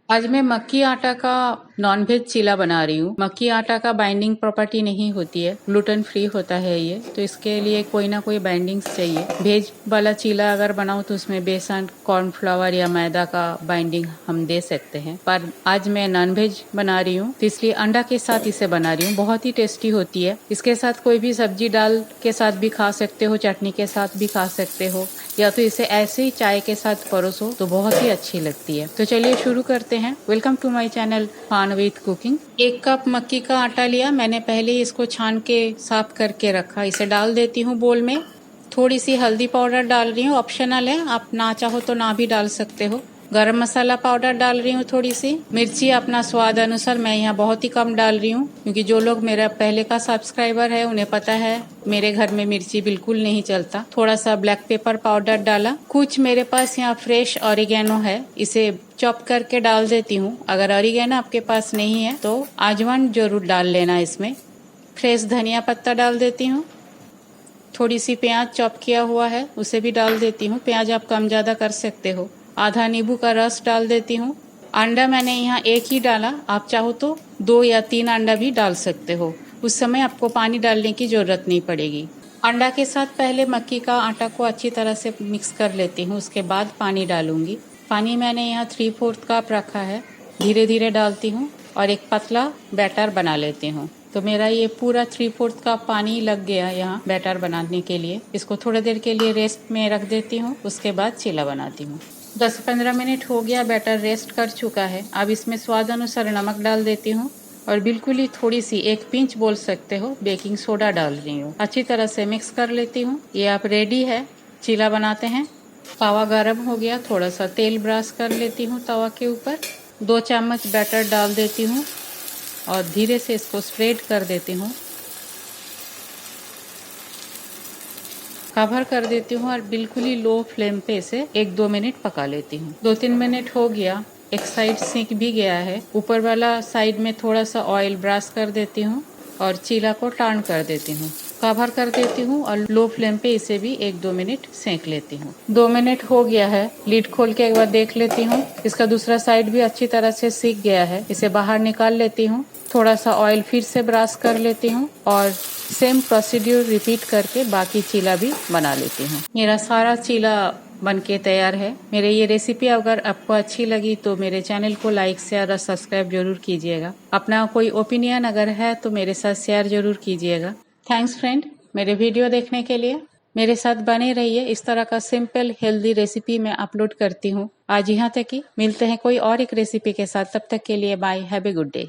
आज मैं मक्की आटा का नॉनवेज चीला बना रही हूँ। मक्की आटा का बाइंडिंग प्रॉपर्टी नहीं होती है, ग्लूटेन फ्री होता है ये, तो इसके लिए कोई ना कोई बाइंडिंग्स चाहिए। वेज वाला चीला अगर बनाऊँ तो उसमें बेसन, कॉर्नफ्लावर या मैदा का बाइंडिंग हम दे सकते हैं, पर आज मैं नॉनवेज बना रही हूँ तो इसलिए अंडा के साथ इसे बना रही हूँ। बहुत ही टेस्टी होती है। इसके साथ कोई भी सब्जी डाल के साथ भी खा सकते हो, चटनी के साथ भी खा सकते हो, या तो इसे ऐसे ही चाय के साथ परोसो तो बहुत ही अच्छी लगती है। तो चलिए शुरू करते हैं। वेलकम टू माय चैनल फान विद कुकिंग। 1 कप मक्की का आटा लिया मैंने, पहले ही इसको छान के साफ करके रखा। इसे डाल देती हूँ बोल में। थोड़ी सी हल्दी पाउडर डाल रही हूँ, ऑप्शनल है, आप ना चाहो तो ना भी डाल सकते हो। गरम मसाला पाउडर डाल रही हूँ थोड़ी सी। मिर्ची अपना स्वाद अनुसार, मैं यहाँ बहुत ही कम डाल रही हूँ क्योंकि जो लोग मेरा पहले का सब्सक्राइबर है उन्हें पता है मेरे घर में मिर्ची बिल्कुल नहीं चलता। थोड़ा सा ब्लैक पेपर पाउडर डाला। कुछ मेरे पास यहाँ फ्रेश ऑरिगेनो है, इसे चॉप करके डाल देती हूँ। अगर ऑरिगेनो आपके पास नहीं है तो अजवाइन जरूर डाल लेना इसमें। फ्रेश धनिया पत्ता डाल देती हूँ। थोड़ी सी प्याज चॉप किया हुआ है उसे भी डाल देती हूँ, प्याज आप कम ज़्यादा कर सकते हो। आधा नींबू का रस डाल देती हूँ। अंडा मैंने यहाँ 1 ही डाला, आप चाहो तो 2 या 3 अंडा भी डाल सकते हो। उस समय आपको पानी डालने की ज़रूरत नहीं पड़ेगी। अंडा के साथ पहले मक्की का आटा को अच्छी तरह से मिक्स कर लेती हूँ, उसके बाद पानी डालूंगी। पानी मैंने यहाँ 3/4 कप रखा है, धीरे धीरे डालती हूँ और एक पतला बैटर बना लेती हूँ। तो मेरा ये पूरा 3/4 कप पानी लग गया यहाँ बैटर बनाने के लिए। इसको थोड़ी देर के लिए रेस्ट में रख देती हूँ, उसके बाद चीला बनाती हूँ। 10-15 मिनट हो गया, बैटर रेस्ट कर चुका है। अब इसमें स्वाद अनुसार नमक डाल देती हूँ और बिल्कुल ही थोड़ी सी, 1 पिंच बोल सकते हो, बेकिंग सोडा डाल रही हूँ। अच्छी तरह से मिक्स कर लेती हूँ। ये आप रेडी है, चीला बनाते हैं। तवा गर्म हो गया, थोड़ा सा तेल ब्रश कर लेती हूँ तवा के ऊपर। 2 चम्मच बैटर डाल देती हूँ और धीरे से इसको स्प्रेड कर देती हूँ। कवर कर देती हूँ और बिल्कुल ही लो फ्लेम पे इसे 1-2 मिनट पका लेती हूँ। 2-3 मिनट हो गया, एक साइड सीख भी गया है। ऊपर वाला साइड में थोड़ा सा ऑयल ब्रश कर देती हूँ और चीला को टर्न कर देती हूँ। कवर कर देती हूँ और लो फ्लेम पे इसे भी 1-2 मिनट सेंक लेती हूँ। 2 मिनट हो गया है, लीड खोल के एक बार देख लेती हूँ। इसका दूसरा साइड भी अच्छी तरह से सीख गया है। इसे बाहर निकाल लेती हूँ। थोड़ा सा ऑयल फिर से ब्रश कर लेती हूँ और सेम प्रोसीड्यूर रिपीट करके बाकी चीला भी बना लेती हूँ। मेरा सारा चीला बनके तैयार है। मेरे ये रेसिपी अगर आपको अच्छी लगी तो मेरे चैनल को लाइक, शेयर और सब्सक्राइब जरूर कीजिएगा। अपना कोई ओपिनियन अगर है तो मेरे साथ शेयर जरूर कीजिएगा। थैंक्स फ्रेंड, मेरे वीडियो देखने के लिए। मेरे साथ बने रहिए। इस तरह का सिंपल हेल्दी रेसिपी मैं अपलोड करती हूँ। आज यहाँ तक ही, मिलते हैं कोई और एक रेसिपी के साथ। तब तक के लिए bye, have a good day.